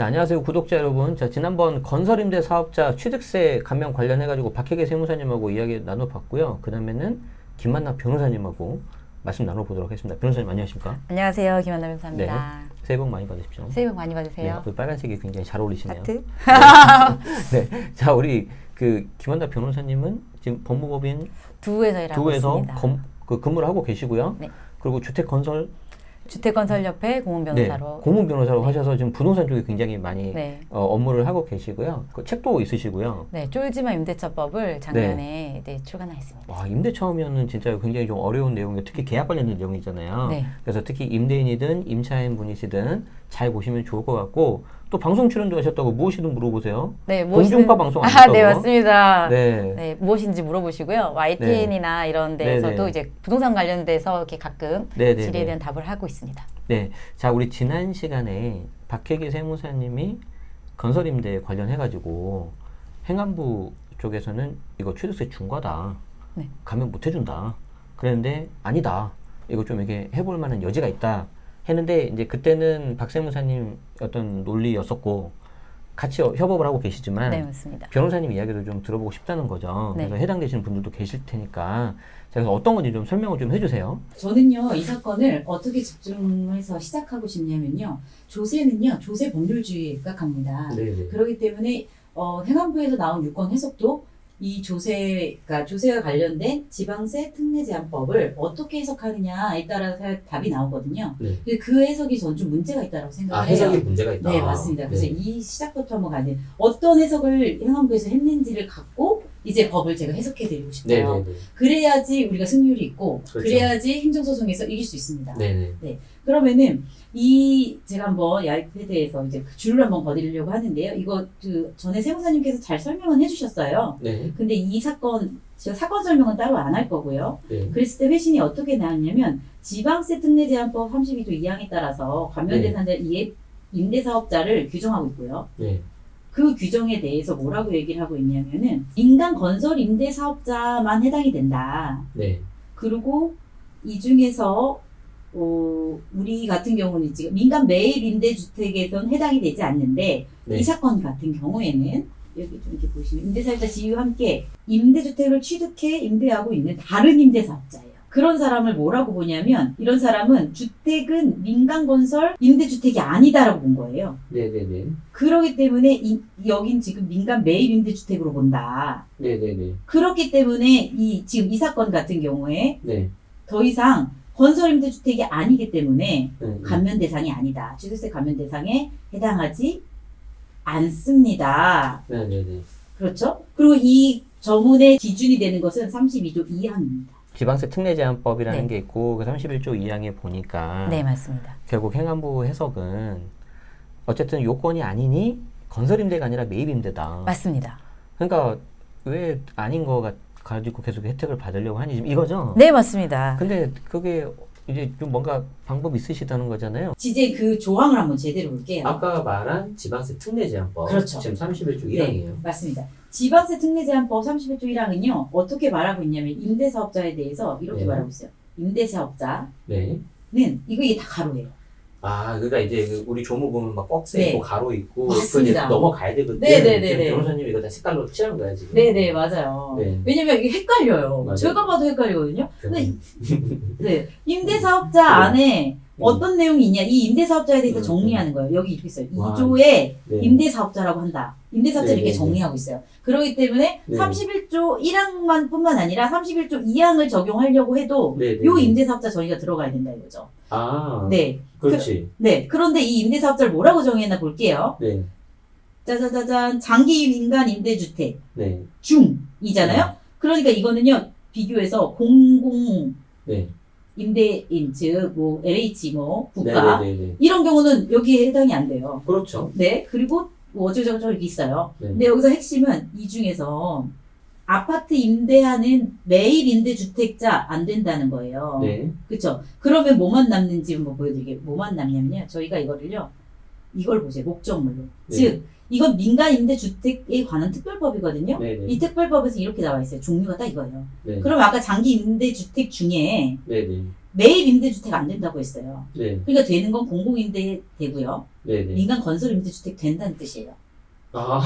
자, 안녕하세요 구독자 여러분. 자, 지난번 건설임대 사업자 취득세 감면 관련해가지고 박혜계 세무사님하고 이야기 나눠봤고요. 그 다음에는 김만나 변호사님하고 말씀 나눠보도록 하겠습니다. 변호사님 안녕하십니까? 안녕하세요, 김한나 변호사입니다. 네, 새해 복 많이 받으십시오. 새해 복 많이 받으세요. 네, 빨간색이 굉장히 잘 어울리시네요. 하트? 네, 자 우리 그 김만나 변호사님은 지금 법무법인 두에서 일하고 있습니다. 근무를 하고 계시고요. 네. 그리고 주택건설 주택건설협회 고문변호사로. 네, 고문변호사로 하셔서 지금 부동산 쪽에 굉장히 많이 네. 업무를 하고 계시고요. 그 책도 있으시고요. 네, 쫄지마 임대차법을 작년에 출간하였습니다. 와, 임대 처음이면 진짜 굉장히 좀 어려운 내용이에요. 특히 계약 관련된 내용이잖아요. 네. 그래서 특히 임대인이든 임차인 분이시든 잘 보시면 좋을 것 같고, 또 방송 출연도 하셨다고 무엇이든 물어보세요. 네, 공중파 방송 아니었다고? 네, 맞습니다. 네. 네, 무엇인지 물어보시고요. YTN이나 이런 데서도 네네. 이제 부동산 관련돼서 이렇게 가끔 네네네. 질의에 대한 답을 하고 있습니다. 네. 자, 우리 지난 시간에 박혜기 세무사님이 건설임대 관련해가지고 행안부 쪽에서는 이거 취득세 중과다. 네. 감면 못 해준다. 그랬는데 아니다. 이거 좀 이렇게 해볼 만한 여지가 있다. 했는데 이제 그때는 박 세무사님 어떤 논리였었고 같이 협업을 하고 계시지만 네, 맞습니다. 변호사님 이야기를 좀 들어보고 싶다는 거죠. 네. 그래서 해당되시는 분들도 계실 테니까 자, 그래서 어떤 건지 좀 설명을 좀 해주세요. 저는요, 이 사건을 어떻게 집중해서 시작하고 싶냐면요. 조세는요, 조세 법률주의가 강합니다. 네네. 그렇기 때문에, 행안부에서 나온 유권 해석도 이 조세가 관련된 지방세 특례 제한법을 어떻게 해석하느냐에 따라서 답이 나오거든요. 네. 근데 그 해석이 저는 좀 문제가 있다고 생각을 해요. 해석에 문제가 있다. 네, 맞습니다. 그래서 네. 이 시작부터 한번 가야 돼요. 어떤 해석을 행안부에서 했는지를 갖고 이제 법을 제가 해석해드리고 싶어요. 네네네. 그래야지 우리가 승률이 있고, 그렇죠. 그래야지 행정소송에서 이길 수 있습니다. 네네. 그러면은 제가 한번 야이패드에서 이제 그 줄을 한번 거드리려고 하는데요. 이거 전에 세무사님께서 잘 설명은 해주셨어요. 네. 근데 이 사건 제가 사건 설명은 따로 안 할 거고요. 네. 그랬을 때 회신이 어떻게 나왔냐면 지방세 특례 제한법 32조 2항에 따라서 관련 대상자 임대사업자를 규정하고 있고요. 네. 그 규정에 대해서 뭐라고 얘기를 하고 있냐면은 민간 건설 임대 사업자만 해당이 된다. 네. 그리고 이 중에서 우리 같은 경우는 지금 민간 매입 임대 주택에선 해당이 되지 않는데 네. 이 사건 같은 경우에는 여기 좀 이렇게 보시면 임대사업자 지위와 함께 임대주택을 취득해 임대하고 있는 다른 임대사업자예요. 그런 사람을 뭐라고 보냐면 이런 사람은 주택은 민간건설 임대주택이 아니다라고 본 거예요. 네네네. 그렇기 때문에 여긴 지금 민간 매입 임대주택으로 본다. 네네네. 그렇기 때문에 지금 이 사건 같은 경우에 네. 더 이상 건설 임대주택이 아니기 때문에 네. 감면 대상이 아니다. 취득세 감면 대상에 해당하지 않습니다. 네네네. 그렇죠? 그리고 이 저문의 기준이 되는 것은 32조 2항입니다. 지방세 특례 제한법이라는 네. 게 있고 그 31조 2항에 보니까 네, 맞습니다. 결국 행안부 해석은 어쨌든 요건이 아니니 건설임대가 아니라 매입임대다. 맞습니다. 그러니까 왜 아닌 거 가지고 계속 혜택을 받으려고 하니 지금 이거죠? 네, 맞습니다. 근데 그게 이제 좀 뭔가 방법 있으시다는 거잖아요. 이제 그 조항을 한번 제대로 볼게요. 아까 말한 지방세 특례 제한법 그렇죠. 지금 31조 네, 1항이에요. 맞습니다. 지방세 특례 제한법 31조 1항은요. 어떻게 말하고 있냐면 임대사업자에 대해서 이렇게 네. 말하고 있어요. 임대사업자는 네. 이게 다 가로예요. 아, 그러니까 이제 그 우리 조무 보면 막 꺽쇠 네. 있고 가로 있고 맞습니다. 그거 이제 넘어가야 되거든요. 네네네네. 지금 변호사님 이거 다 색깔로 칠한 거야 지금. 네네, 맞아요. 네. 왜냐면 이게 헷갈려요. 맞아요. 제가 봐도 헷갈리거든요. 근데 네, 임대사업자 네. 안에 어떤 내용이 있냐, 이 임대사업자에 대해서 음, 정리하는 거예요. 여기 이렇게 있어요. 와. 2조에 네. 임대사업자라고 한다. 임대사업자 네, 이렇게 네, 정리하고 있어요. 그렇기 때문에 네. 31조 1항만 뿐만 아니라 31조 2항을 적용하려고 해도 네, 네, 요 네. 임대사업자 정의가 들어가야 된다 이거죠. 아, 네. 그렇지. 네. 그런데 이 임대사업자를 뭐라고 정의했나 볼게요. 네, 짜자자잔, 장기 민간 임대주택 네, 중이잖아요. 그러니까 이거는요, 비교해서 공공 네, 임대인, 즉, LH, 국가. 네, 네, 네. 이런 경우는 여기에 해당이 안 돼요. 그렇죠. 네. 그리고 어쩌고저쩌고 있어요. 네. 근데 여기서 핵심은 이 중에서 아파트 임대하는 매입 임대주택자 안 된다는 거예요. 네, 그쵸? 그러면 뭐만 남는지 한번 보여드릴게요. 뭐만 남냐면요. 저희가 이걸 보세요. 목적물로. 네. 즉, 이건 민간 임대주택에 관한 특별법이거든요. 네, 네, 이 특별법에서 이렇게 나와 있어요. 종류가 딱 이거예요. 네, 그럼 아까 장기 임대주택 중에 네, 네, 매입 임대주택 안 된다고 했어요. 네. 그러니까 되는 건 공공임대 되고요. 네네. 민간 건설 임대주택 된다는 뜻이에요. 아,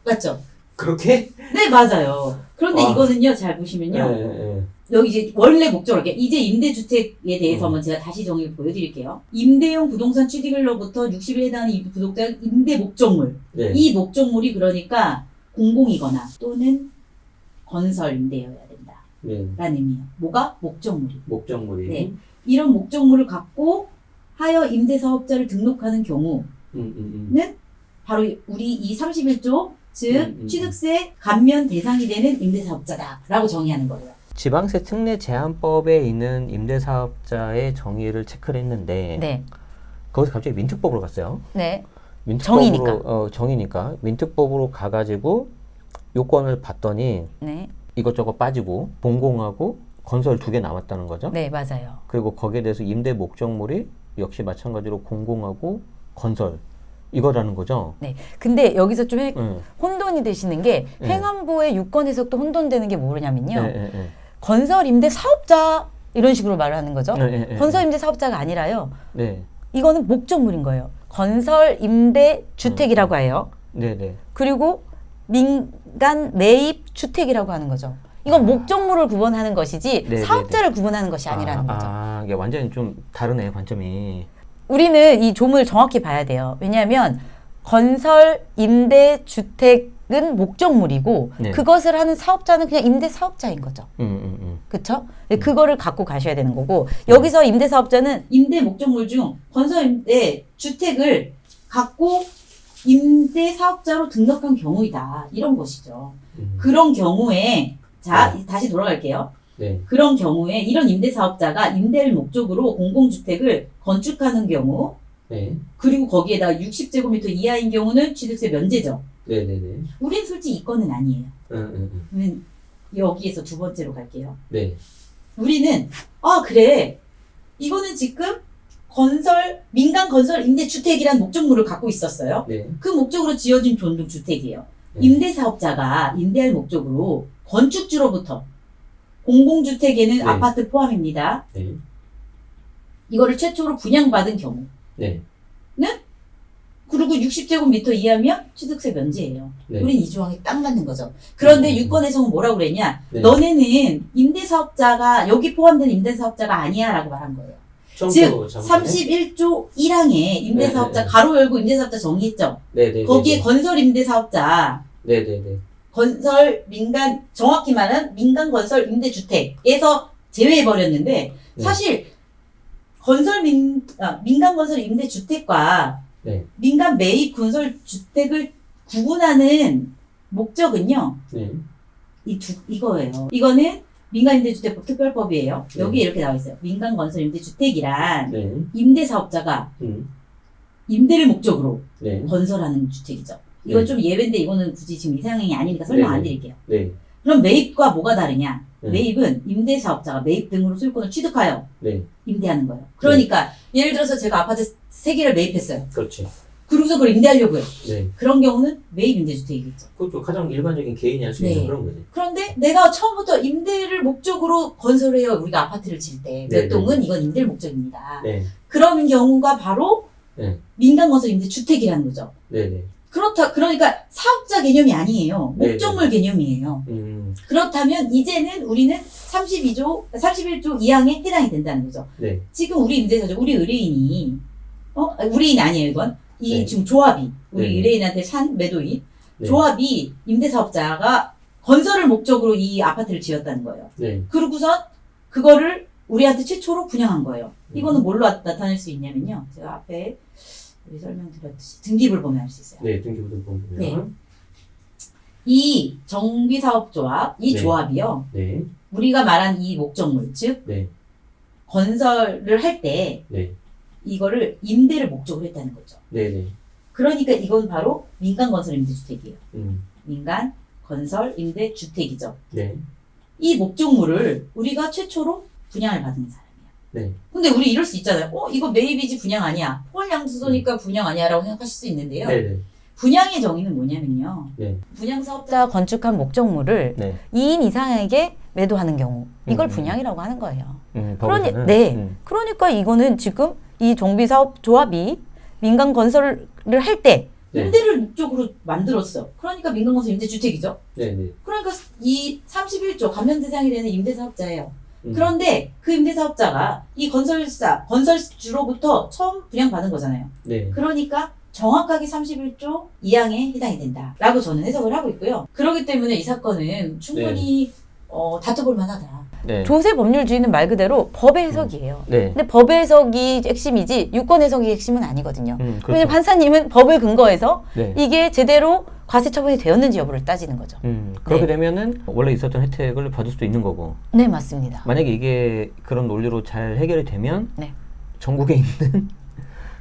맞죠? 그렇게? 네, 맞아요. 그런데 와. 이거는요, 잘 보시면요. 네. 여기 이제 원래 목적을 이렇게 이제 임대주택에 대해서 한번 제가 다시 정의를 보여드릴게요. 임대용 부동산 취득일로부터 60일에 해당하는 이 부동산 임대 목적물. 네. 이 목적물이 그러니까 공공이거나 또는 건설 임대여야 된다라는 네. 의미예요. 뭐가? 목적물이. 목적물이. 네. 이런 목적물을 갖고 하여 임대사업자를 등록하는 경우는 바로 우리 이 31조 즉 취득세 감면 대상이 되는 임대사업자다라고 정의하는 거예요. 지방세 특례 제한법에 있는 임대사업자의 정의를 체크를 했는데 네. 거기서 갑자기 민특법으로 갔어요. 네. 민특법으로 정의니까 민특법으로 가가지고 요건을 봤더니 네. 이것저것 빠지고 본공하고 건설 2개 남았다는 거죠. 네, 맞아요. 그리고 거기에 대해서 임대 목적물이 역시 마찬가지로 공공하고 건설 이거라는 거죠. 네. 근데 여기서 좀 네. 혼돈이 되시는 게 네. 행안부의 유권 해석도 혼돈되는 게 뭐냐면요. 네. 건설 임대 사업자 이런 식으로 말을 하는 거죠. 네. 건설 임대 사업자가 아니라요. 네. 이거는 목적물인 거예요. 건설 임대 주택이라고 해요. 네. 그리고 민간 매입 주택이라고 하는 거죠. 이건 목적물을 구분하는 것이지 네, 사업자를 구분하는 것이 아니라는 거죠. 이게 완전히 좀 다르네 관점이. 우리는 이 조문을 정확히 봐야 돼요. 왜냐하면 건설 임대 주택은 목적물이고 네. 그것을 하는 사업자는 그냥 임대 사업자인 거죠. 그렇죠? 그거를 갖고 가셔야 되는 거고 여기서 임대 사업자는 임대 목적물 중 건설 임대 주택을 갖고 임대 사업자로 등록한 경우이다. 이런 것이죠. 그런 경우에 자, 다시 돌아갈게요. 네. 그런 경우에 이런 임대 사업자가 임대를 목적으로 공공주택을 건축하는 경우 네. 그리고 거기에다가 60제곱미터 이하인 경우는 취득세 면제죠. 네네네. 우린 솔직히 이 건은 아니에요. 그러면 여기에서 두 번째로 갈게요. 네. 우리는 그래 이거는 지금 민간 건설 임대주택이란 목적물을 갖고 있었어요. 네. 그 목적으로 지어진 존동주택이에요. 네. 임대사업자가 임대할 목적으로 건축주로부터 공공주택에는 네. 아파트 포함입니다. 네. 이거를 최초로 분양받은 경우는 네. 그리고 60제곱미터 이하면 취득세 면제예요. 네. 우린 이 조항에 딱 맞는 거죠. 그런데 유권에서는 뭐라고 그랬냐? 네. 너네는 임대사업자가 여기 포함된 임대사업자가 아니야 라고 말한 거예요. 즉 31조 1항에 임대사업자 네. 가로 열고 임대사업자 정의했죠. 네네. 거기에 건설 임대사업자 네네네. 건설 민간 정확히 말하면 민간 건설 임대주택에서 제외해 버렸는데 네. 사실 민간 건설 임대주택과 네. 민간 매입 건설 주택을 구분하는 목적은요. 네. 이거예요. 이거는 민간임대주택법 특별법이에요. 네. 여기에 이렇게 나와 있어요. 민간 건설 임대주택이란 네. 임대사업자가 임대를 목적으로 네. 건설하는 주택이죠. 이건 네. 좀 예외인데 이거는 굳이 지금 이상형이 아니니까 설명 안 드릴게요. 네. 그럼 매입과 뭐가 다르냐? 네. 매입은 임대사업자가 매입 등으로 소유권을 취득하여 네. 임대하는 거예요. 그러니까 예를 들어서 제가 아파트 3개를 매입했어요. 그렇지. 그러고서 그걸 임대하려고요. 네. 그런 경우는 매입 임대주택이겠죠. 그것도 가장 일반적인 개인이 할 수 네. 있는 그런 거지. 그런데 내가 처음부터 임대를 목적으로 건설해요. 우리가 아파트를 질 때. 네, 몇 동은 이건 임대를 목적입니다. 네. 그런 경우가 바로 네. 민간건설 임대주택이라는 거죠. 네네. 그러니까 사업자 개념이 아니에요. 네, 목적물 개념이에요. 음. 그렇다면 이제는 우리는 31조 2항에 해당이 된다는 거죠. 네. 지금 우리 임대사죠. 우리 의뢰인이 의뢰인 아니에요, 이건. 이 네. 지금 조합이 우리 네. 의뢰인한테 산 매도인 네. 조합이 임대사업자가 건설을 목적으로 이 아파트를 지었다는 거예요. 네. 그러고선 그거를 우리한테 최초로 분양한 거예요. 이거는 뭘로 나타낼 수 있냐면요. 제가 앞에 우리 설명드렸듯이 등기부를 보면 알 수 있어요. 네. 등기부등 보면. 네. 이 정비사업조합, 이 네. 조합이요. 네. 우리가 말한 이 목적물, 즉 네. 건설을 할 때 네. 이거를 임대를 목적으로 했다는 거죠. 네네. 그러니까 이건 바로 민간 건설 임대주택이에요. 음. 민간 건설 임대주택이죠. 네. 이 목적물을 우리가 최초로 분양을 받은 사람이에요. 네. 근데 우리 이럴 수 있잖아요. 이거 매입이지 분양 아니야. 포괄양수소니까 분양 아니야 라고 생각하실 수 있는데요. 네네. 분양의 정의는 뭐냐면요. 네. 분양사업자 건축한 목적물을 네. 2인 이상에게 매도하는 경우 이걸 음. 분양이라고 하는 거예요. 법에서는. 네. 그러니까 이거는 지금 이 정비사업조합이 민간 건설을 할 때 네. 임대를 목적으로 만들었어. 그러니까 민간건설 임대주택이죠. 네네. 그러니까 이 31조 감면 대상이 되는 임대사업자예요. 음. 그런데 그 임대사업자가 이 건설주로부터 처음 분양받은 거잖아요. 네. 그러니까 정확하게 31조 2항에 해당이 된다라고 저는 해석을 하고 있고요. 그렇기 때문에 이 사건은 충분히 다퉈볼 만하다. 네. 조세 법률주의는 말 그대로 법의 해석이에요. 네. 근데 법의 해석이 핵심이지 유권 해석이 핵심은 아니거든요. 그렇죠. 왜냐면 판사님은 법을 근거해서 네. 이게 제대로 과세 처분이 되었는지 여부를 따지는 거죠. 그렇게 네. 되면은 원래 있었던 혜택을 받을 수도 있는 거고. 네, 맞습니다. 만약에 이게 그런 논리로 잘 해결이 되면 네. 전국에 있는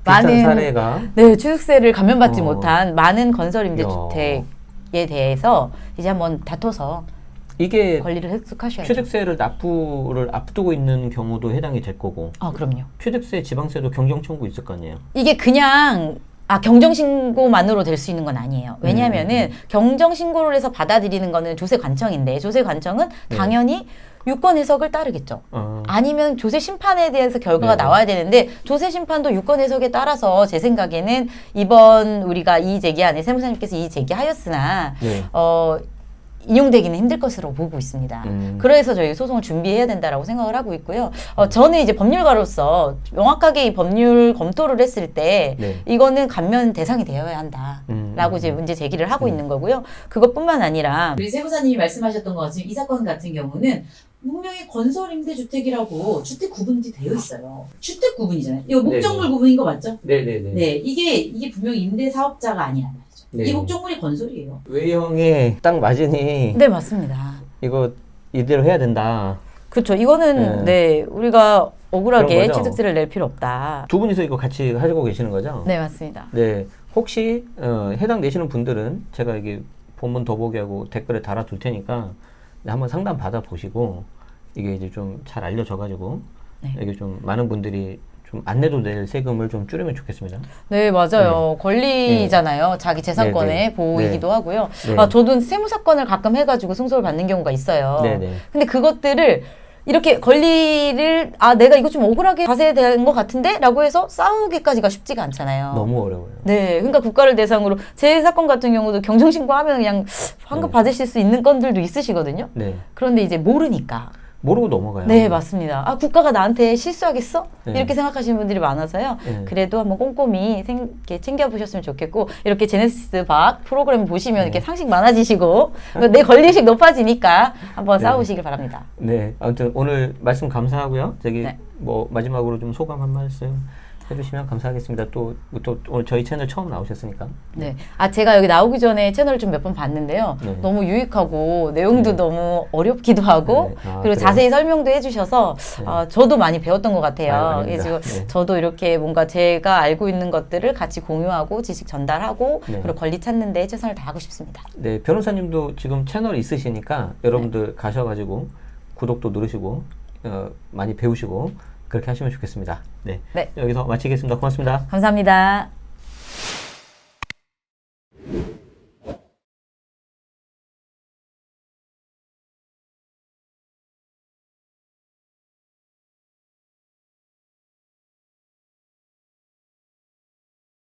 많은- 비슷한 사례가 네, 취득세를 감면받지 어. 못한 많은 건설 임대주택에 대해서 이제 한번 다퉈서 이게 권리를 획득하셔야죠. 취득세를 납부를 앞두고 있는 경우도 해당이 될 거고 아, 그럼요. 취득세, 지방세도 경정 청구 있을 거 아니에요. 이게 그냥 경정신고만으로 될 수 있는 건 아니에요. 왜냐하면은 경정신고를 해서 받아들이는 거는 조세 관청인데 조세 관청은 네. 당연히 유권 해석을 따르겠죠. 아니면 조세 심판에 대해서 결과가 네. 나와야 되는데 조세 심판도 유권 해석에 따라서 제 생각에는 이번 우리가 이의 제기안에 세무사님께서 이의 제기하였으나 네. 인용되기는 힘들 것으로 보고 있습니다. 음. 그래서 저희 소송을 준비해야 된다라고 생각을 하고 있고요. 저는 이제 법률가로서 명확하게 이 법률 검토를 했을 때 네. 이거는 감면 대상이 되어야 한다라고 이제 문제 제기를 하고 있는 거고요. 그것뿐만 아니라 우리 세무사님이 말씀하셨던 것처럼 이 사건 같은 경우는 분명히 건설임대주택이라고 주택 구분이 되어 있어요. 주택 구분이잖아요. 이거 목적물 네네. 구분인 거 맞죠? 네네네. 네, 이게 분명히 임대사업자가 아니란 말이죠. 네. 이 목적물이 건설이에요. 외형의 땅 마진이 네, 맞습니다. 이거 이대로 해야 된다. 그렇죠. 이거는 네, 우리가 그런 억울하게 거죠? 취득세를 낼 필요 없다. 두 분이서 이거 같이 하고 계시는 거죠? 네, 맞습니다. 네. 혹시 해당되시는 분들은 제가 이게 본문 더보기하고 댓글에 달아둘 테니까 한번 상담 받아보시고 이게 이제 좀 잘 알려져가지고 네. 이게 좀 많은 분들이 좀 안 내도 될 세금을 좀 줄이면 좋겠습니다. 네, 맞아요. 권리잖아요. 자기 재산권의 네, 네. 보호이기도 네. 하고요. 네. 저도 세무사건을 가끔 해가지고 승소를 받는 경우가 있어요. 네네. 근데 그것들을 이렇게 권리를 내가 이거 좀 억울하게 과세된 것 같은데? 라고 해서 싸우기까지가 쉽지가 않잖아요. 너무 어려워요. 네, 그러니까 국가를 대상으로 제 사건 같은 경우도 경정신고하면 그냥 환급 네. 받으실 수 있는 건들도 있으시거든요. 네. 그런데 이제 모르니까. 모르고 넘어가요. 네, 맞습니다. 국가가 나한테 실수하겠어? 네. 이렇게 생각하시는 분들이 많아서요. 네. 그래도 한번 꼼꼼히 이렇게 챙겨보셨으면 좋겠고, 이렇게 제네시스 박 프로그램 보시면 이렇게 상식 많아지시고, 내 권리의식 높아지니까 한번 네. 싸우시길 바랍니다. 네. 아무튼 오늘 말씀 감사하고요. 저기 네. 뭐 마지막으로 좀 소감 한 말씀 해주시면 감사하겠습니다. 또 오늘 저희 채널 처음 나오셨으니까. 네. 제가 여기 나오기 전에 채널을 좀 몇 번 봤는데요. 네. 너무 유익하고, 내용도 네. 너무 어렵기도 하고, 네. 그리고 그래요? 자세히 설명도 해주셔서, 네. 저도 많이 배웠던 것 같아요. 아닙니다. 그래서 네. 저도 이렇게 뭔가 제가 알고 있는 것들을 같이 공유하고, 지식 전달하고, 네. 그리고 권리 찾는 데 최선을 다하고 싶습니다. 네, 변호사님도 지금 채널 있으시니까 여러분들 가셔가지고 구독도 누르시고 많이 배우시고 그렇게 하시면 좋겠습니다. 네. 네. 여기서 마치겠습니다. 고맙습니다. 감사합니다.